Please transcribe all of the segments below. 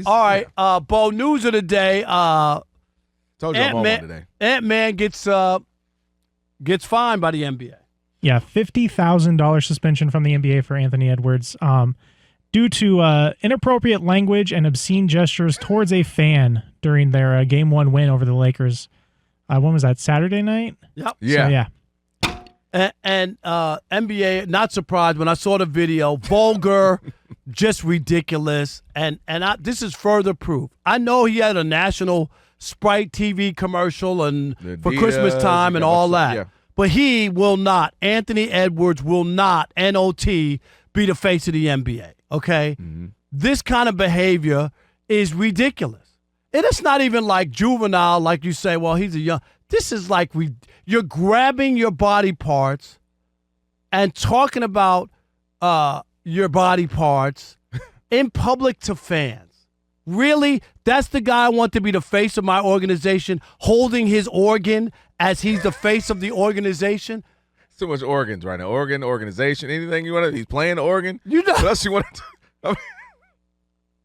All right, Bo, news of the day. Told you I'm on one today. Ant-Man gets fined by the NBA. Yeah, $50,000 suspension from the NBA for Anthony Edwards due to inappropriate language and obscene gestures towards a fan during their Game 1 win over the Lakers. When was that, Saturday night? Yep. Yeah. So, yeah. And NBA, not surprised when I saw the video, vulgar, just ridiculous. And this is further proof. I know he had a national Sprite TV commercial and for Christmas time and all that. Yeah. But he will not, Anthony Edwards will not, N-O-T, be the face of the NBA, okay? Mm-hmm. This kind of behavior is ridiculous. And it's not even like juvenile, like you say, well, he's a young. This is like you're grabbing your body parts and talking about your body parts in public to fans. Really? That's the guy I want to be the face of my organization, holding his organ as he's the face of the organization? So much organs right now. Organ, organization, anything you want to. He's playing the organ. You know, what else you want to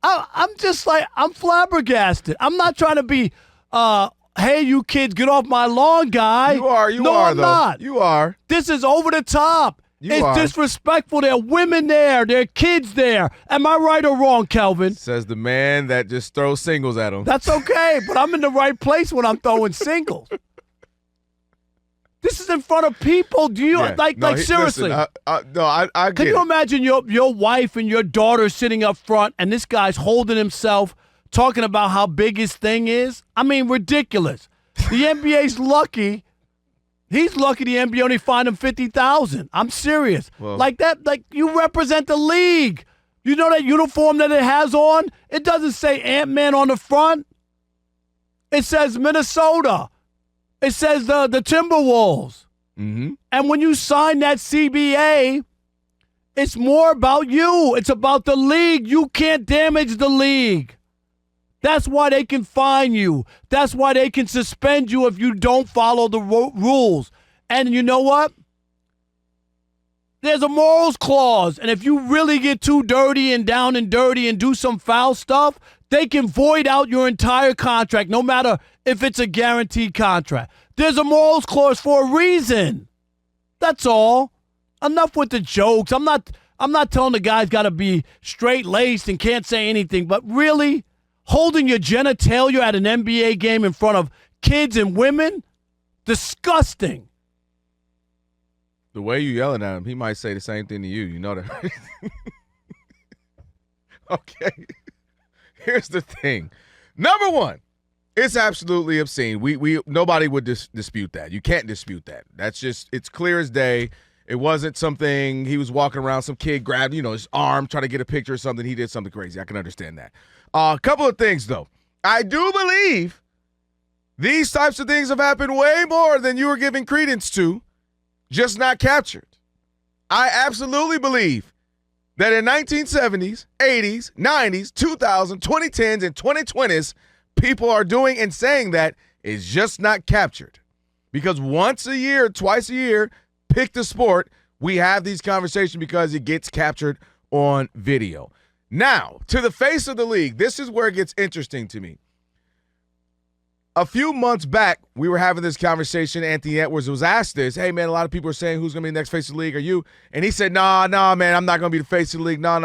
I'm just like, I'm flabbergasted. I'm not trying to be, hey, you kids, get off my lawn, guy. You are, no, I'm though. not. You are. This is over the top. It's disrespectful. There are women there. There are kids there. Am I right or wrong, Kelvin? Says the man that just throws singles at him. That's okay, but I'm in the right place when I'm throwing singles. This is in front of people. Do you seriously? Listen, I get Can you imagine your wife and your daughter sitting up front and this guy's holding himself, talking about how big his thing is? I mean, ridiculous. The NBA's lucky. He's lucky the NBA only fined him $50,000. I'm serious. Well, like that, like you represent the league. You know that uniform that it has on? It doesn't say Ant-Man on the front. It says Minnesota. It says the Timberwolves. Mm-hmm. And when you sign that CBA, it's more about you. It's about the league. You can't damage the league. That's why they can fine you. That's why they can suspend you if you don't follow the rules. And you know what? There's a morals clause. And if you really get too dirty and down and dirty and do some foul stuff, they can void out your entire contract, no matter if it's a guaranteed contract. There's a morals clause for a reason. That's all. Enough with the jokes. I'm not telling the guy's got to be straight-laced and can't say anything, but really, holding your genitalia at an NBA game in front of kids and women? Disgusting. The way you yelling at him, he might say the same thing to you. You know that, right? Okay. Here's the thing. Number one, it's absolutely obscene. We nobody would dispute that. You can't dispute that. That's just, it's clear as day. It wasn't something he was walking around, some kid grabbed, his arm, trying to get a picture or something. He did something crazy. I can understand that. A couple of things, though. I do believe these types of things have happened way more than you were giving credence to, just not captured. I absolutely believe that in 1970s, 80s, 90s, 2000s, 2010s, and 2020s, people are doing and saying that is just not captured. Because once a year, twice a year, pick the sport, we have these conversations because it gets captured on video. Now, to the face of the league, this is where it gets interesting to me. A few months back, we were having this conversation. Anthony Edwards was asked this. Hey, man, a lot of people are saying who's going to be the next face of the league? Are you? And he said, nah, man, I'm not going to be the face of the league. No.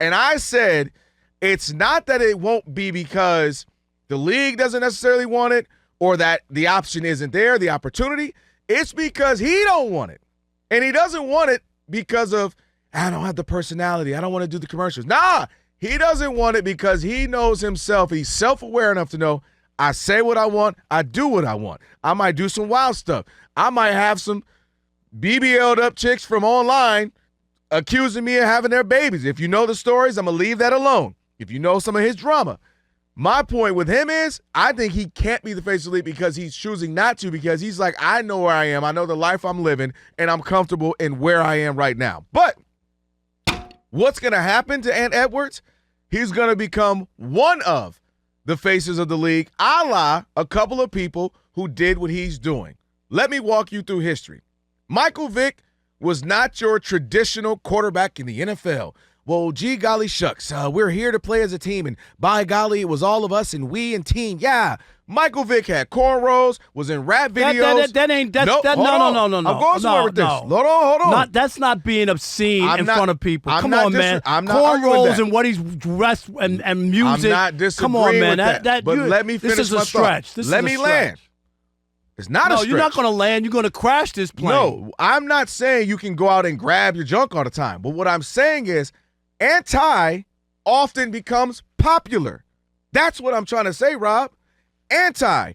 And I said, it's not that it won't be because the league doesn't necessarily want it or that the option isn't there, the opportunity. It's because he don't want it. And he doesn't want it because of, I don't have the personality. I don't want to do the commercials. Nah, he doesn't want it because he knows himself. He's self-aware enough to know, I say what I want. I do what I want. I might do some wild stuff. I might have some BBL'd up chicks from online accusing me of having their babies. If you know the stories, I'm going to leave that alone. If you know some of his drama. My point with him is I think he can't be the face of the league because he's choosing not to, because he's like, I know where I am. I know the life I'm living, and I'm comfortable in where I am right now. But what's going to happen to Ant Edwards? He's going to become one of the faces of the league, a la a couple of people who did what he's doing. Let me walk you through history. Michael Vick was not your traditional quarterback in the NFL. well, gee golly shucks, we're here to play as a team, and by golly, it was all of us and we and team. Yeah, Michael Vick had cornrows, was in rap videos. No. I'm going somewhere with this. Hold on. That's not being obscene in front of people. I'm Come not on, man. I'm not arguing cornrows that. and what he's dressed and music. I'm not disagreeing Come on, man. with that. But let me finish this is my a stretch. thought. Let me land. It's not a stretch. No, you're not going to land. You're going to crash this plane. No, I'm not saying you can go out and grab your junk all the time. But what I'm saying is anti often becomes popular. That's what I'm trying to say, Rob. Anti.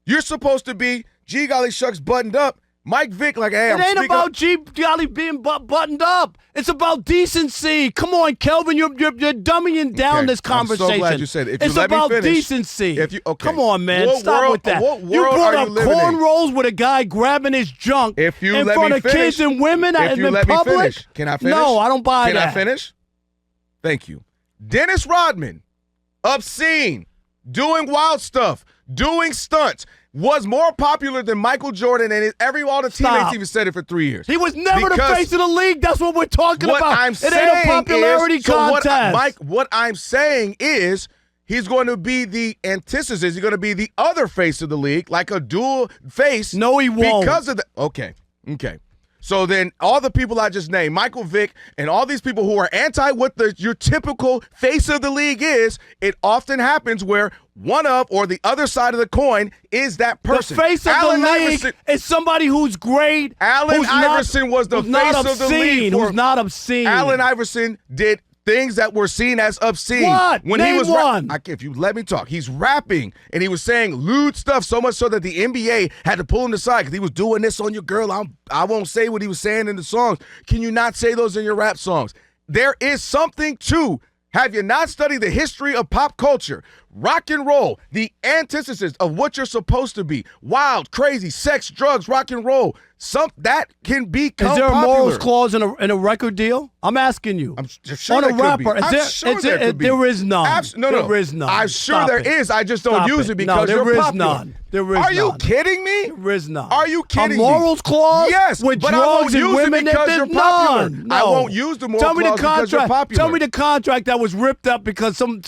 You're supposed to be, gee golly shucks, buttoned up. Mike Vick, like, hey, it ain't about gee golly being buttoned up. It's about decency. Come on, Kelvin, you're dumbing down this conversation. I'm so glad you said it. It's about decency. Come on, man, stop with that. You brought up cornrows with a guy grabbing his junk in front of kids and women in public. Can I finish? No, I don't buy that. Can I finish? Thank you. Dennis Rodman, obscene, doing wild stuff, doing stunts, was more popular than Michael Jordan, and all the teammates even said it for 3 years. He was never the face of the league. That's what we're talking about. It ain't a popularity contest. What I'm saying is he's going to be the antithesis. He's going to be the other face of the league, like a dual face. No, he won't. Because of the okay. So then all the people I just named, Michael Vick and all these people who are anti what your typical face of the league is, it often happens where one of or the other side of the coin is that person. The face of the league is somebody who's great. Allen Iverson was the face of the league. Who's not obscene. Allen Iverson did things that were seen as obscene. What? Name one. If you let me talk, he's rapping and he was saying lewd stuff so much so that the NBA had to pull him aside because he was doing this on your girl. I won't say what he was saying in the songs. Can you not say those in your rap songs? There is something to. Have you not studied the history of pop culture? Rock and roll, the antithesis of what you're supposed to be. Wild, crazy, sex, drugs, rock and roll. That can become popular. Is there a popular. morals clause in a record deal? I'm asking you. I'm sure on there a rapper, could be. I'm sure there could be. There is none. There is none. I'm sure there is. I just don't use it because you're popular. None. There is none. Are you kidding me? There is none. Are you kidding me? A morals clause? Yes, with but drugs I won't and use women it because you're popular. No. I won't use the moral clause because you're popular. Tell me the contract that was ripped up because some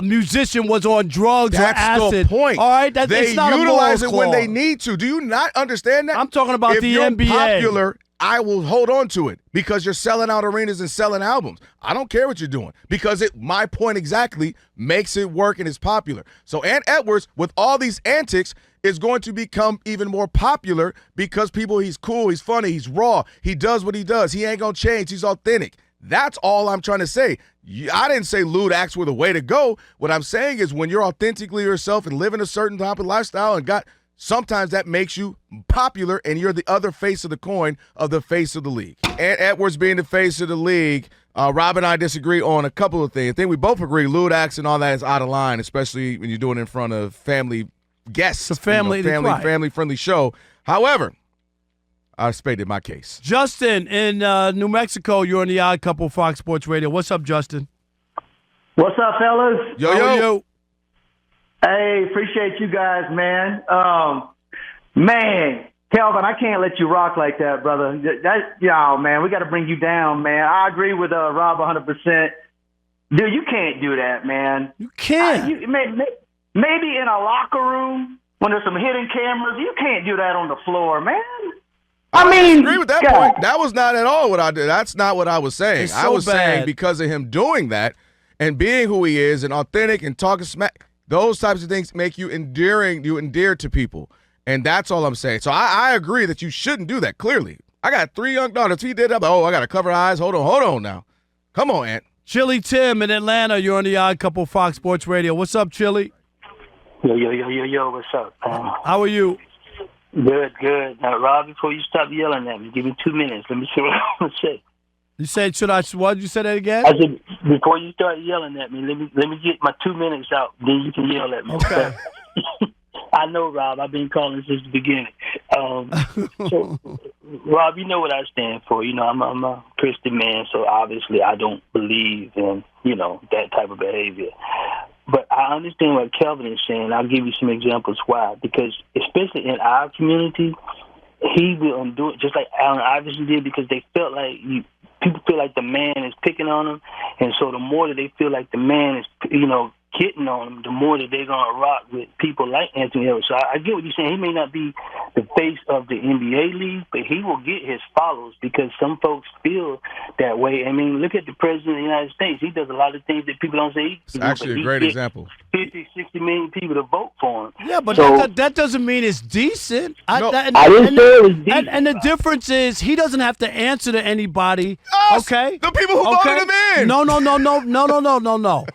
musician was on drugs or acid. That's the point. All right, they not utilize a it when they need to. Do you not understand that? I'm talking about the NBA. If you're popular, I will hold on to it because you're selling out arenas and selling albums. I don't care what you're doing because my point exactly makes it work and is popular. So Ant Edwards, with all these antics, is going to become even more popular because he's cool, he's funny, he's raw, he does what he does. He ain't going to change. He's authentic. That's all I'm trying to say. I didn't say lewd acts were the way to go. What I'm saying is when you're authentically yourself and living a certain type of lifestyle sometimes that makes you popular and you're the other face of the coin of the face of the league. And Edwards being the face of the league, Rob and I disagree on a couple of things. I think we both agree lewd acts and all that is out of line, especially when you're doing it in front of family guests. It's a family-friendly show. However, I stated my case. Justin in New Mexico, you're on the Odd Couple Fox Sports Radio. What's up, Justin? What's up, fellas? Yo. How are you? Hey, appreciate you guys, man. Man, Kelvin, I can't let you rock like that, brother. Man, we got to bring you down, man. I agree with Rob 100%. Dude, you can't do that, man. You can't. Maybe in a locker room when there's some hidden cameras, you can't do that on the floor, man. I agree with that point. That was not at all what I did. That's not what I was saying. I was saying because of him doing that and being who he is and authentic and talking smack, those types of things make you endeared to people. And that's all I'm saying. So I agree that you shouldn't do that, clearly. I got 3 young daughters. If he did that, I got to cover eyes. Hold on now. Come on, Ant. Chili Tim in Atlanta, you're on the Odd Couple Fox Sports Radio. What's up, Chili? Yo, what's up? How are you? Good. Now, Rob, before you stop yelling at me, give me 2 minutes. Let me see what I want to say. You said, what? You said that again? I said, before you start yelling at me, let me get my 2 minutes out. Then you can yell at me. Okay. I know, Rob. I've been calling since the beginning. So, Rob, you know what I stand for. You know, I'm a Christian man, so obviously I don't believe in, that type of behavior. But I understand what Kelvin is saying. I'll give you some examples why. Because especially in our community, he will do it just like Allen Iverson did because they felt like people feel like the man is picking on them, and so the more that they feel like the man is, getting on them, the more that they're going to rock with people like Anthony Edwards. So I get what you're saying. He may not be the face of the NBA league, but he will get his follows because some folks feel that way. I mean, look at the President of the United States. He does a lot of things that people don't say. It's actually a great example. 50, 60 million people to vote for him. Yeah, but So- that doesn't mean it's decent. No. I didn't say it was decent. And the difference is he doesn't have to answer to anybody. Us, Okay, the people who voted him in. No.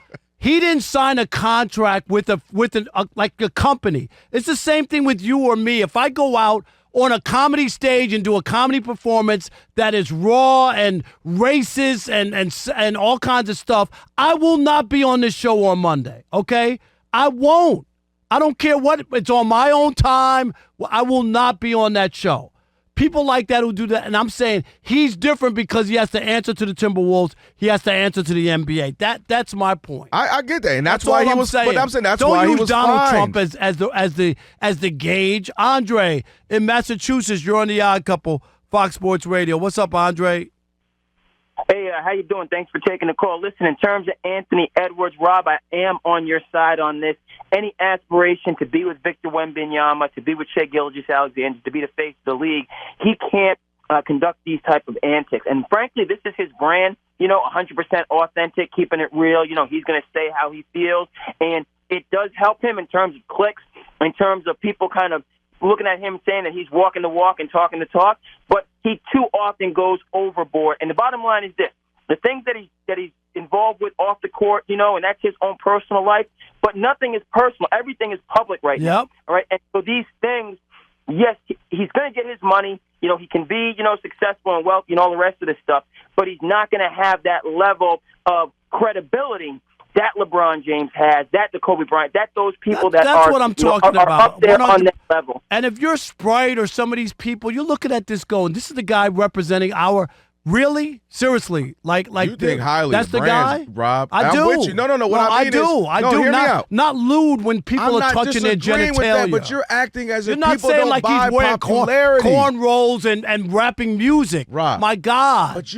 He didn't sign a contract with a company. It's the same thing with you or me. If I go out on a comedy stage and do a comedy performance that is raw and racist and all kinds of stuff, I will not be on this show on Monday. Okay, I won't. I don't care what. It's on my own time. I will not be on that show. People like that who do that, and I'm saying he's different because he has to answer to the Timberwolves. He has to answer to the NBA. That's my point. I get that, and that's all why he I'm was. saying. But I'm saying that's Don't why he use was Donald fine. Trump as the gauge. Andre in Massachusetts, you're on the Odd Couple, Fox Sports Radio. What's up, Andre? Hey, how you doing? Thanks for taking the call. Listen, in terms of Anthony Edwards, Rob, I am on your side on this. Any aspiration to be with Victor Wembanyama, to be with Shai Gilgeous-Alexander, to be the face of the league, he can't conduct these type of antics. And frankly, this is his brand, 100% authentic, keeping it real. He's going to say how he feels. And it does help him in terms of clicks, in terms of people kind of looking at him saying that he's walking the walk and talking the talk, but he too often goes overboard. And the bottom line is this: the things that he's involved with off the court, and that's his own personal life, but nothing is personal. Everything is public right now. All right. And so these things, yes, he's going to get his money. He can be, successful and wealthy and all the rest of this stuff, but he's not going to have that level of credibility that LeBron James has, that the Kobe Bryant, that those people That's what I'm talking are about. up there on that level. And if you're Sprite or some of these people, you're looking at this going, this is the guy representing our. Really? Seriously? Like you think highly that's of the brands, guy? Rob. I I'm do. with you. No. What I mean I do. hear me out. Not lewd when people I'm are not touching their disagreeing genitalia. with that, but you're acting as You're if not people saying don't like buy he's wearing popularity. cornrows and rapping music. Rob, My God. But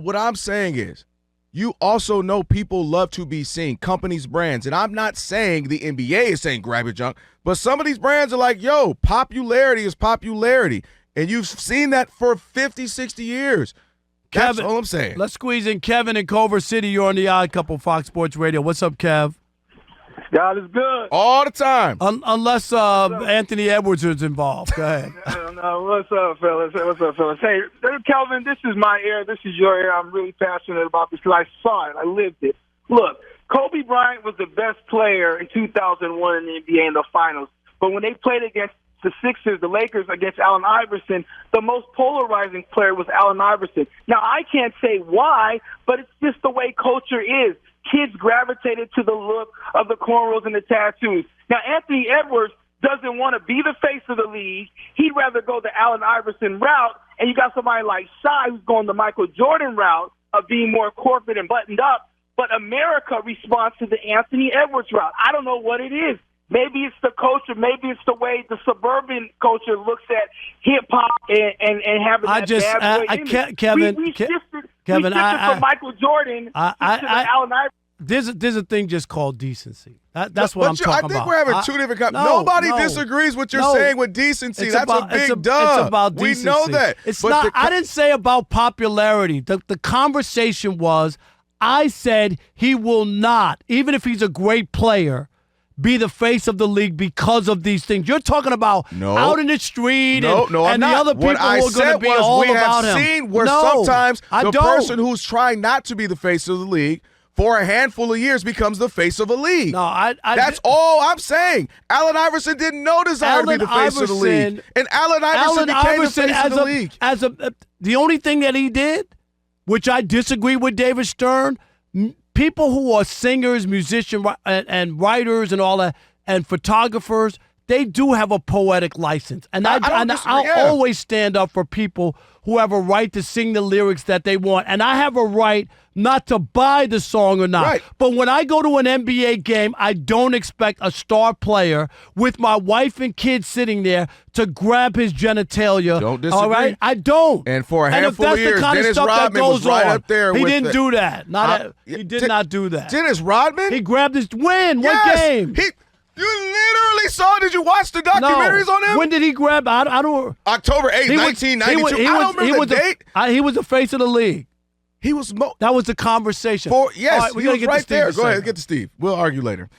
what I'm saying is, you also know people love to be seen, companies, brands. And I'm not saying the NBA is saying grab your junk, but some of these brands are like, popularity is popularity. And you've seen that for 50, 60 years. That's all I'm saying. Let's squeeze in Kevin in Culver City. You're on the Odd Couple, Fox Sports Radio. What's up, Kev? God is good. All the time. Unless Anthony Edwards is involved. Go ahead. No, what's up, fellas? Hey, Kelvin, this is my era. This is your era. I'm really passionate about this because I saw it. I lived it. Look, Kobe Bryant was the best player in 2001 in the NBA in the finals. But when they played against the Sixers, the Lakers, against Allen Iverson, the most polarizing player was Allen Iverson. Now, I can't say why, but it's just the way culture is. Kids gravitated to the look of the cornrows and the tattoos. Now, Anthony Edwards doesn't want to be the face of the league. He'd rather go the Allen Iverson route, and you got somebody like Shai who's going the Michael Jordan route of being more corporate and buttoned up. But America responds to the Anthony Edwards route. I don't know what it is. Maybe it's the culture. Maybe it's the way the suburban culture looks at hip hop and having that bad boy image. Kevin, we shifted Kevin, from Michael Jordan to Allen Iverson. There's a thing just called decency. That's what I'm talking about. I think we're having two different. Nobody disagrees with what you're saying with decency. That's a big dub. It's about decency. We know that. It's not. I didn't say about popularity. The conversation was, I said he will not, even if he's a great player, be the face of the league because of these things. You're talking about out in the street and the other people who are going to be all about him. We have seen where sometimes the person who's trying not to be the face of the league for a handful of years becomes the face of a league. That's all I'm saying. Allen Iverson didn't know desire to be the face of the league. And Allen Iverson became the face of the league. The only thing that he did, which I disagree with David Stern, people who are singers, musicians, and writers and all that, and photographers, they do have a poetic license. And I'll always stand up for people who have a right to sing the lyrics that they want. And I have a right not to buy the song or not. Right. But when I go to an NBA game, I don't expect a star player with my wife and kids sitting there to grab his genitalia. Don't disagree. All right? I don't. And for a handful of years, the kind Dennis of stuff Rodman that was goes right on, up there. He with didn't do that. He did not do that. Dennis Rodman? He grabbed his win. Yes. What game? You literally saw. Did you watch the documentaries on him? When did he grab? I don't. October 8th, 1992. I don't remember the date. He was the face of the league. He was. That was the conversation. Yes, we he gotta was get right there. to Go ahead, get to Steve. We'll argue later.